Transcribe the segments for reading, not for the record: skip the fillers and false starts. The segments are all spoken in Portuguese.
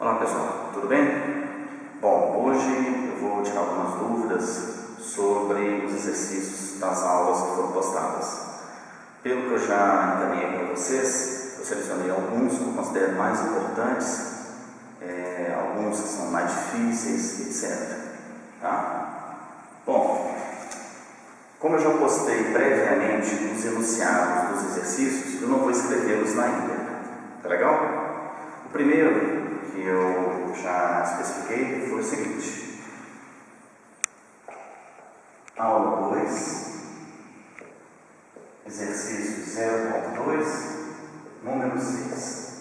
Olá pessoal, tudo bem? Bom, hoje eu vou tirar algumas dúvidas sobre os exercícios das aulas que foram postadas. Pelo que eu já encaminhei para vocês, eu selecionei alguns que eu considero mais importantes, alguns que são mais difíceis, etc. Tá? Bom, como eu já postei previamente os enunciados dos exercícios, eu não vou escrevê-los na íntegra. Tá legal? O primeiro que eu já especifiquei foi o seguinte: aula 2, exercício 0.2, número 6.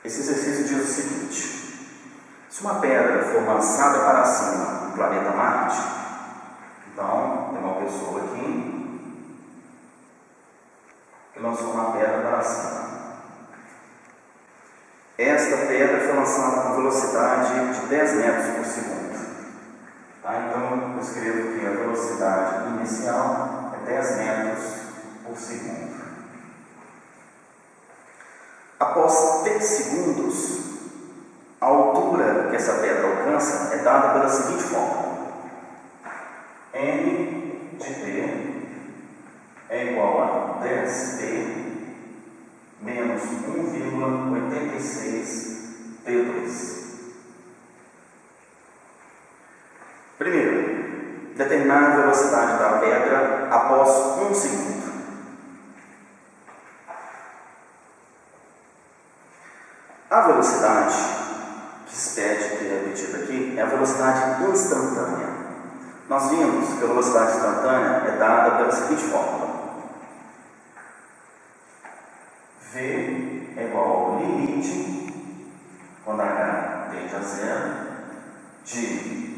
Esse exercício diz o seguinte: se uma pedra for lançada para cima no planeta Marte, então tem uma pessoa aqui que lançou uma pedra para cima. Esta pedra foi lançada com velocidade de 10 metros por segundo. Tá? Então, eu escrevo que a velocidade inicial é 10 metros por segundo. Após 3 segundos, a altura que essa pedra alcança é dada pela seguinte fórmula: m de t é igual a 10t menos 1,86 T2. Primeiro, determinar a velocidade da pedra após 1 segundo. A velocidade que se pede, que é repetida aqui, é a velocidade instantânea. Nós vimos que a velocidade instantânea é dada pela seguinte fórmula: V é igual ao limite, quando h tende a zero, de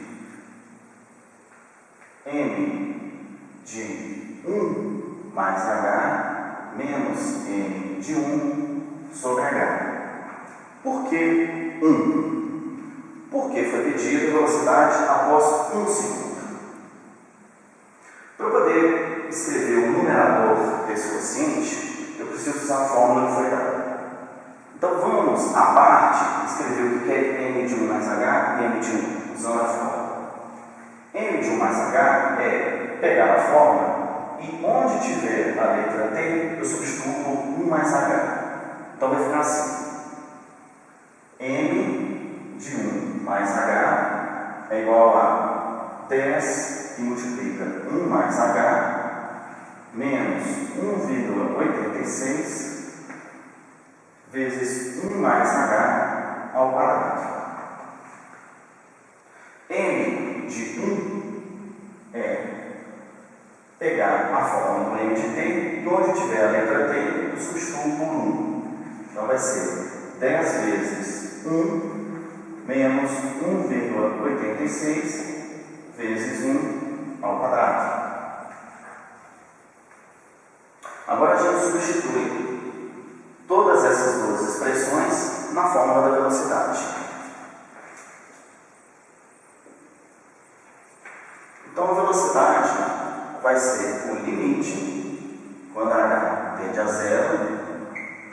m de 1 mais h menos m de 1 sobre h. Por que 1? Porque foi pedida a velocidade após 1 segundo. Para eu poder escrever o numerador desse quociente, eu preciso usar a fórmula que foi dada. Então vamos, à parte, escrever o que é m de 1 mais h e m de 1, usando a fórmula. M de 1 mais h é pegar a fórmula e onde tiver a letra t, eu substituo por 1 mais h. Então vai ficar assim: m de 1 mais h é igual a 10 que multiplica 1 mais h menos 1,86 vezes 1 mais h ao quadrado. M de 1 é pegar a fórmula do m de t e onde tiver a letra t, eu substituo por 1. Então vai ser 10 vezes 1 menos 1,86 vezes 1 ao quadrado. Agora a gente substitui todas essas duas expressões na fórmula da velocidade. Então a velocidade vai ser o limite, quando h tende a zero,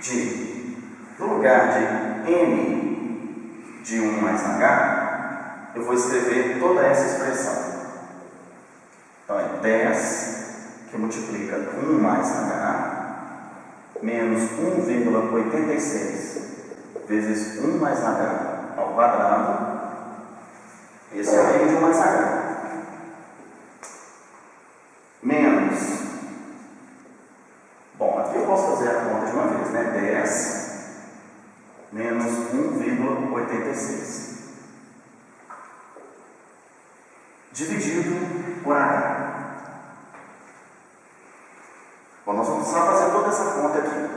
de, no lugar de m de 1 mais h, eu vou escrever toda essa expressão. Então é 10 que multiplica 1 mais h menos 1,86 vezes 1 mais h ao quadrado. Esse é o m de 1 mais h. Menos, bom, aqui eu posso fazer a conta de uma vez, né? 10 menos 1,86 dividido por h. Bom, nós vamos precisar fazer toda essa conta aqui.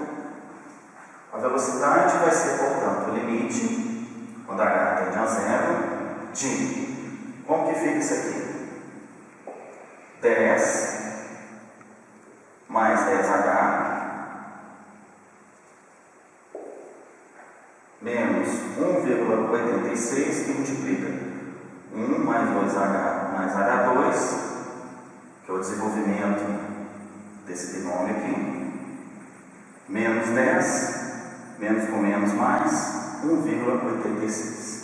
A velocidade vai ser, portanto, o limite, quando h tende a zero, de, como que fica isso aqui? 10 mais 10h menos 1,86 que multiplica 1 mais 2h mais h2, que é o desenvolvimento desse binômio aqui, menos 10, menos com menos mais, 1,86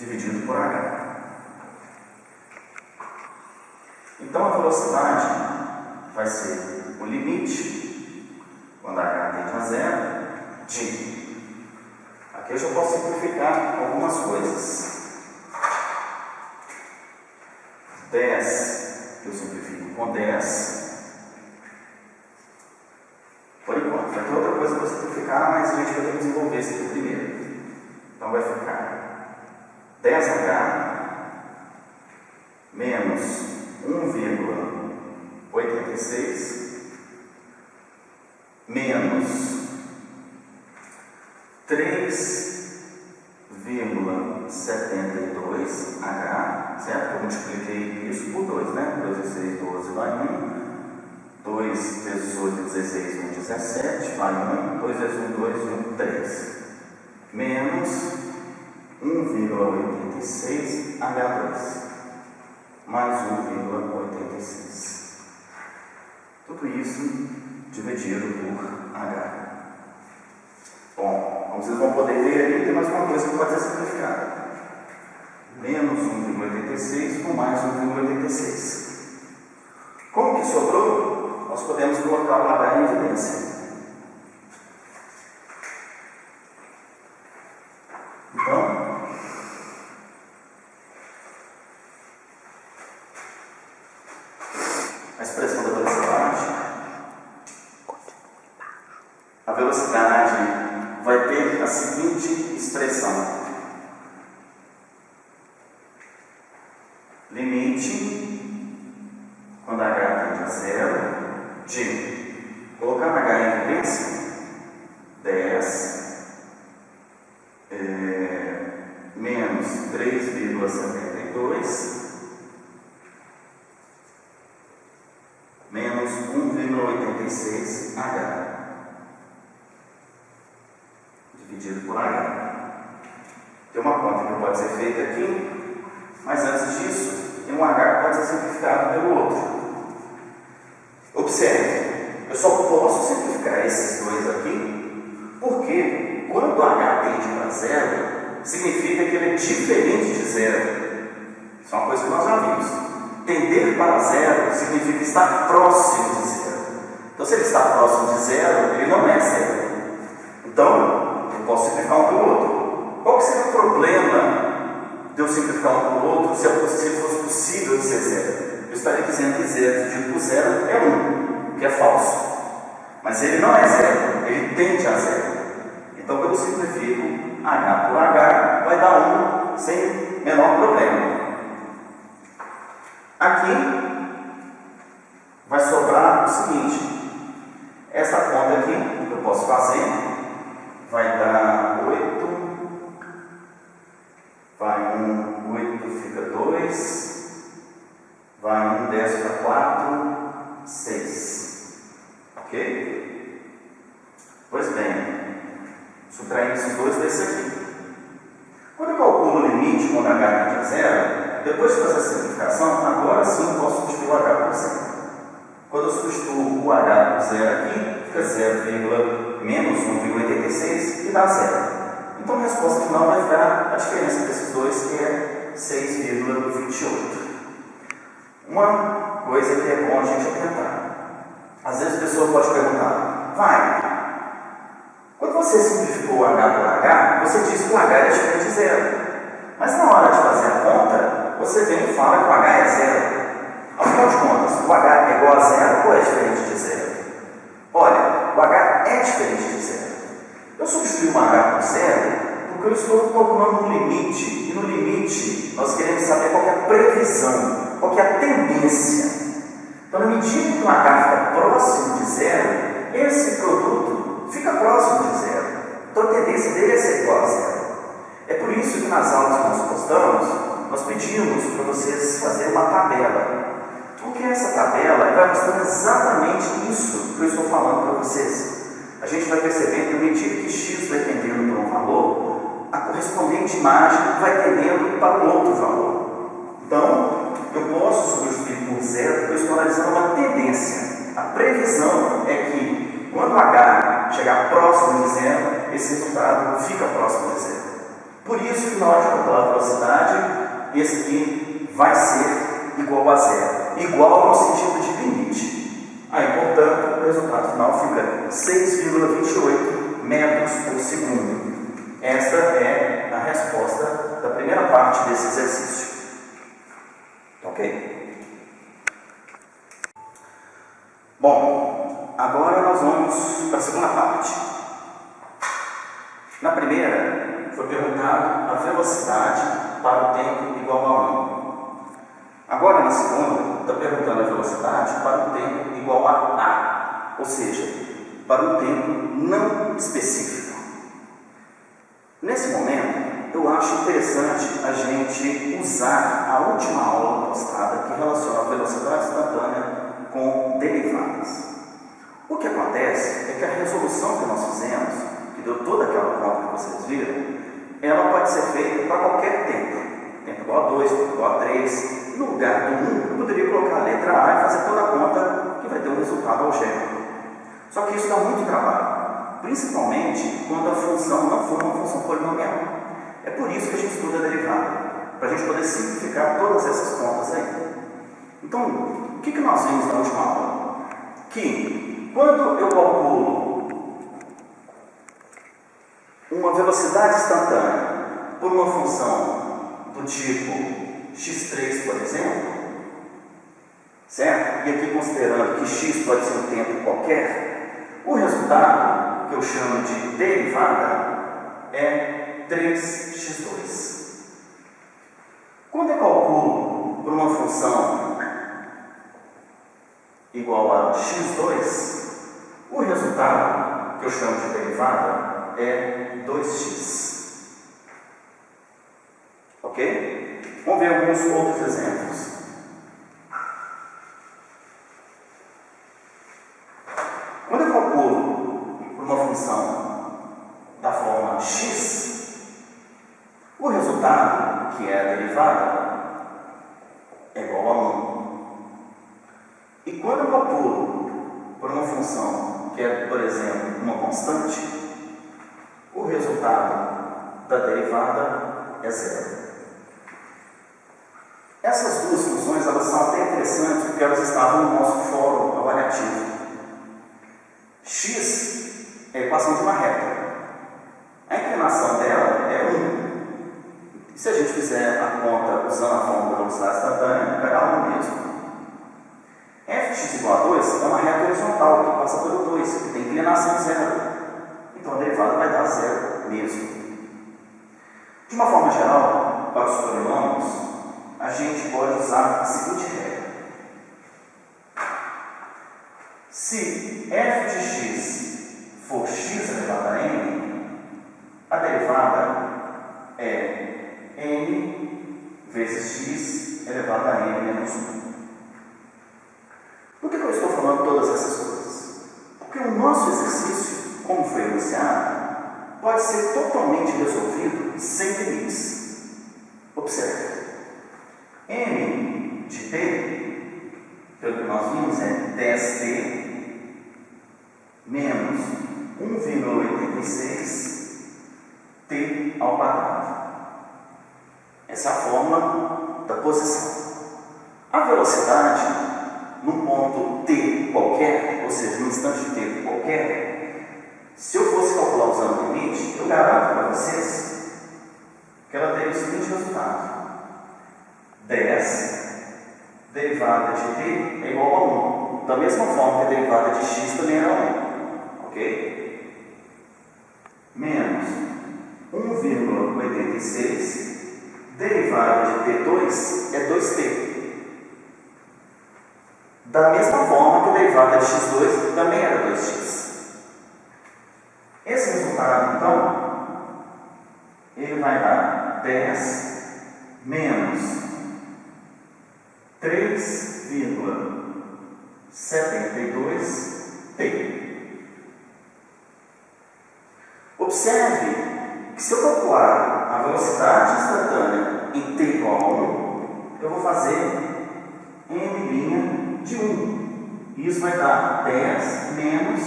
dividido por h. Então a velocidade vai ser o limite, quando h tende a zero, de. Aqui eu já posso simplificar algumas coisas. 10, eu simplifico com 10. Por enquanto, vai ter outra coisa para simplificar, mas a gente vai ter que desenvolver isso aqui primeiro. Então vai ficar 10h menos 1,86 menos 3,72h, certo? Eu multipliquei isso por 2, né? 2 vezes 6, 12, vai 1. 2 vezes 8, 16, 1, 17, vai 1. 2 vezes 1, 2, 1, 3. Menos 1,86H2 mais 1,86. Tudo isso dividido por H. Bom, como vocês vão poder ver ali, tem mais uma coisa que pode ser simplificada. Menos 1,86 com mais 1,86. Como que sobrou? Nós podemos colocar o H em evidência. Então, a expressão da velocidade, a velocidade vai ter a seguinte expressão: limite, quando h tende a zero, de, colocando h em evidência, 10 menos 3,72 menos 1,86H dividido por H. Tem uma conta que pode ser feita aqui, mas antes disso, tem um H que pode ser simplificado pelo outro. Observe, eu só posso simplificar esses dois aqui, porque quando H tende para zero, significa que ele é diferente de zero. Isso é uma coisa que nós já vimos. Tender para zero significa estar próximo de zero. Então, se ele está próximo de zero, ele não é zero. Então, eu posso simplificar um pelo outro. Qual que seria o problema de eu simplificar um pelo outro se fosse possível de ser zero? Eu estaria dizendo que zero dividido por zero é 1, que é falso. Mas ele não é zero, ele tende a zero. Então, quando eu simplifico H por H, vai dar 1 sem menor problema. Aqui vai sobrar o seguinte: essa conta aqui que eu posso fazer vai dar 8, vai 1, 8 fica 2, vai 1, 10 para 4, 6. Ok? Pois bem, subtraindo esses dois desse aqui. Quando eu calculo o limite quando h tende a zero, depois de fazer a simplificação, agora sim eu posso substituir o h por zero. Quando eu substituo o h por zero aqui, fica 0, menos 1,86 e dá zero. Então a resposta final vai ficar a diferença desses dois, que é 6,28. Uma coisa que é bom a gente atentar. Às vezes a pessoa pode perguntar: quando você simplificou o h por h, você diz que o h é diferente de zero. Mas na hora de fazer a conta, você vem e fala que o h é zero. Afinal de contas, o h é igual a zero ou é diferente de zero? Olha, o h é diferente de zero. Eu substituí o h por zero porque eu estou calculando um limite. E no limite, nós queremos saber qual é a previsão, qual é a tendência. Então, na medida que o h fica próximo de zero, esse produto fica próximo de zero. Então, a tendência dele é ser igual a zero. É por isso que nas aulas que nós postamos, nós pedimos para vocês fazerem uma tabela. Porque essa tabela vai mostrando exatamente isso que eu estou falando para vocês. A gente vai perceber que à medida que x vai tendendo para um valor, a correspondente imagem vai tendendo para um outro valor. Então, eu posso substituir por zero porque eu estou analisando uma tendência. A previsão é que quando h chegar zero, esse resultado fica próximo de zero. Por isso que na hora de calcular a velocidade, esse aqui vai ser igual a zero. Igual no sentido de limite. Aí, portanto, o resultado final fica 6,28 metros por segundo. Esta é a resposta da primeira parte desse exercício. Ok? Bom, agora nós vamos para a segunda parte. Na primeira, foi perguntado a velocidade para o tempo igual a 1. Agora, na segunda, está perguntando a velocidade para o tempo igual a A, ou seja, para um tempo não específico. Nesse momento, eu acho interessante a gente usar a última aula postada que relaciona a velocidade instantânea com derivadas. O que acontece é que a resolução que nós fizemos, que deu toda aquela conta que vocês viram, ela pode ser feita para qualquer tempo. Tempo igual a 2, tempo igual a 3. No lugar do 1, eu poderia colocar a letra A e fazer toda a conta que vai ter um resultado algébrico. Só que isso dá muito trabalho, principalmente quando a função não for uma função polinomial. É por isso que a gente estuda a derivada, para a gente poder simplificar todas essas contas aí. Então, o que nós vimos na última aula? Que quando eu calculo uma velocidade instantânea por uma função do tipo x3, por exemplo, certo? E aqui considerando que x pode ser um tempo qualquer, o resultado, que eu chamo de derivada, é 3x2. Quando eu calculo por uma função igual a x2, o resultado, que eu chamo de derivada, é 2x. Ok? Vamos ver alguns outros exemplos. Quando eu calculo por uma função da forma x, o resultado, que é a derivada, é igual a 1. E quando eu calculo por uma função que é, por exemplo, uma constante, o resultado da derivada é 0. Essas duas funções, elas são até interessantes porque elas estavam no nosso fórum avaliativo. X é a equação de uma reta. A inclinação dela é 1. Se a gente fizer a conta usando a fórmula da velocidade instantânea, vai dar 1 mesmo. Fx igual a 2 é uma reta horizontal que passa pelo 2, que tem inclinação 0. Então a derivada vai dar 0 mesmo. De uma forma geral, para os polinômios, a gente pode usar a seguinte regra. Se f de x for x elevado a n, a derivada é n vezes x elevado a n menos 1. Por que eu estou falando todas essas coisas? Porque o nosso exercício, como foi iniciado, pode ser totalmente resolvido sem limites. Observe. M de t, pelo que nós vimos, é 10t menos 1,86 t ao quadrado. Essa é a fórmula da posição. A velocidade, num ponto t qualquer, ou seja, num instante de tempo qualquer, se eu fosse calcular usando o limite, eu garanto para vocês que ela teria o seguinte resultado. 10 derivada de t é igual a 1. Da mesma forma que a derivada de x também era 1. Ok? Menos 1,86 derivada de t2 é 2t. Da mesma forma que a derivada de x2 também era 2x. Esse resultado, então, ele vai dar 10 menos 3,72t. Observe que se eu calcular a velocidade instantânea em t igual a 1, eu vou fazer m' de 1. E isso vai dar 10 menos,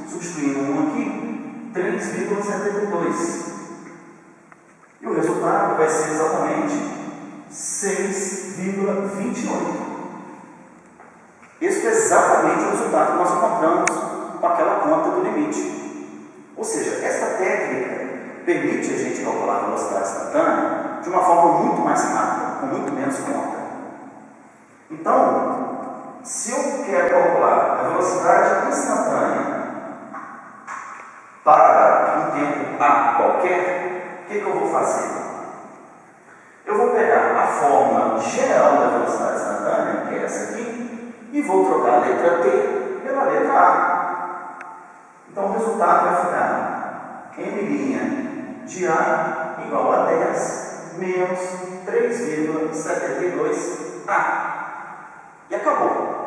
substituindo 1 aqui, 3,72 3,72. E o resultado vai ser exatamente 6,28. Esse foi exatamente o resultado que nós encontramos com aquela conta do limite. Ou seja, esta técnica permite a gente calcular a velocidade instantânea de uma forma muito mais rápida, com muito menos conta. Então, se eu quero calcular a velocidade instantânea para um tempo A qualquer, o que eu vou fazer? Eu vou pegar a fórmula geral da velocidade instantânea, que é essa aqui, e vou trocar a letra T pela letra A. Então o resultado vai ficar m' de A igual a 10 menos 3,72A. E acabou.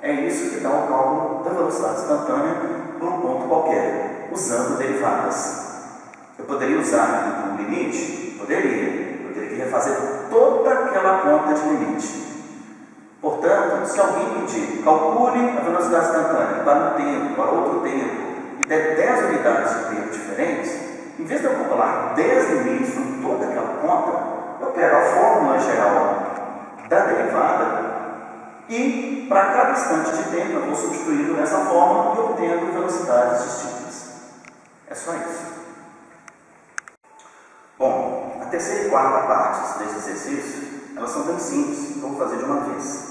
É isso que dá o cálculo da velocidade instantânea por um ponto qualquer, usando derivadas. Eu poderia usar um limite? Poderia. Eu teria que refazer toda aquela conta de limite. Portanto, se alguém pedir, calcule a velocidade instantânea para um tempo, para outro tempo, e der 10 unidades de tempo diferentes, em vez de eu calcular 10 limites com toda aquela conta, eu pego a fórmula geral da derivada e, para cada instante de tempo, eu vou substituindo nessa fórmula e obtendo velocidades distintas. É só isso. Bom, a terceira e quarta partes desse exercício, elas são bem simples, então vou fazer de uma vez.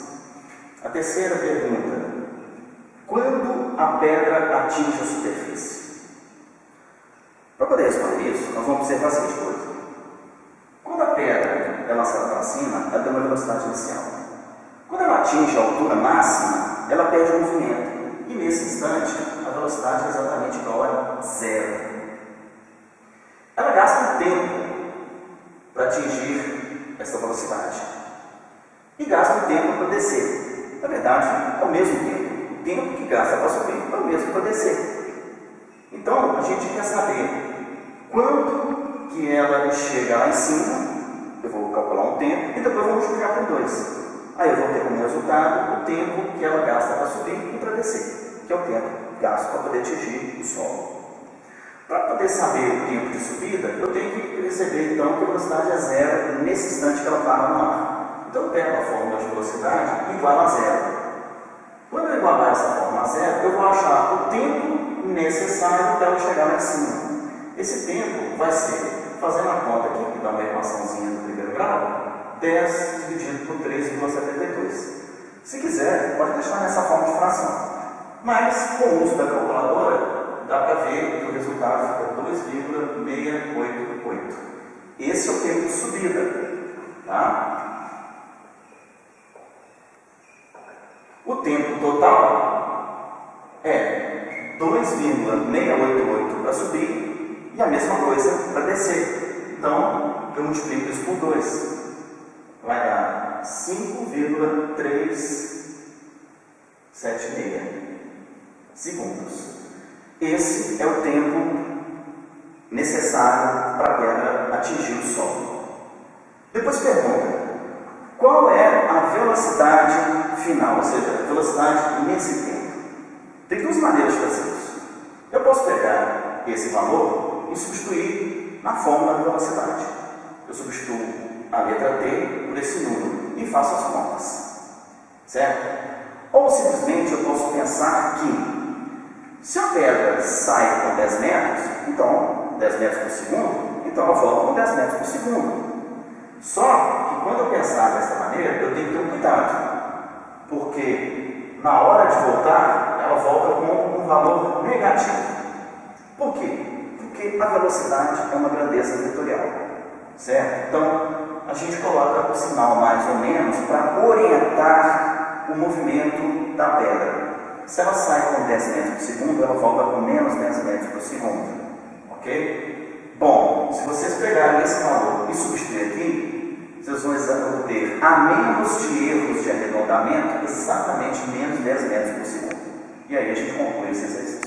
A terceira pergunta: quando a pedra atinge a superfície? Para poder responder isso, nós vamos observar a seguinte coisa. Quando a pedra é lançada para cima, ela tem uma velocidade inicial. Quando ela atinge a altura máxima, ela perde o movimento. E nesse instante, a velocidade é exatamente igual a zero. Ela gasta um tempo para atingir essa velocidade. E gasta um tempo para descer. Na verdade, é o mesmo tempo. O tempo que gasta para subir é o mesmo para descer. Então, a gente quer saber quando que ela chega lá em cima. Eu vou calcular um tempo e depois vou multiplicar por 2. Aí eu vou ter como resultado o tempo que ela gasta para subir e para descer, que é o tempo gasto para poder atingir o solo. Para poder saber o tempo de subida, eu tenho que perceber então que a velocidade é zero nesse instante que ela para no ar. Então eu pego a fórmula de velocidade igual a zero. Quando eu igualar essa fórmula a zero, eu vou achar o tempo necessário para ela chegar lá em cima. Esse tempo vai ser, fazendo a conta aqui, que dá uma equaçãozinha do primeiro grau, 10 dividido por 3,72. Se quiser, pode deixar nessa forma de fração. Mas, com o uso da calculadora, dá para ver que o resultado fica 2,688. Esse é o tempo de subida. Tá? O tempo total é 2,688 para subir e a mesma coisa para descer. Então, eu multiplico isso por 2. Vai dar 5,376 segundos. Esse é o tempo necessário para a pedra atingir o solo. Depois pergunta: qual é a velocidade final, ou seja, a velocidade nesse tempo? Tem duas maneiras de fazer isso. Eu posso pegar esse valor e substituir na fórmula da velocidade. Eu substituo a letra T por esse número e faço as contas, certo? Ou simplesmente eu posso pensar que se a pedra sai com 10 metros, então 10 metros por segundo, então ela volta com 10 metros por segundo. Só que quando eu pensar dessa maneira, eu tenho que ter um cuidado, porque na hora de voltar, ela volta com um valor negativo. Por quê? Porque a velocidade é uma grandeza vetorial, certo? Então, a gente coloca o sinal mais ou menos para orientar o movimento da pedra. Se ela sai com 10 metros por segundo, ela volta com menos 10 metros por segundo. Ok? Bom, se vocês pegarem esse valor e substituir aqui, vocês vão obter, a menos de erros de arredondamento, exatamente menos 10 metros por segundo. E aí a gente conclui esse exercício.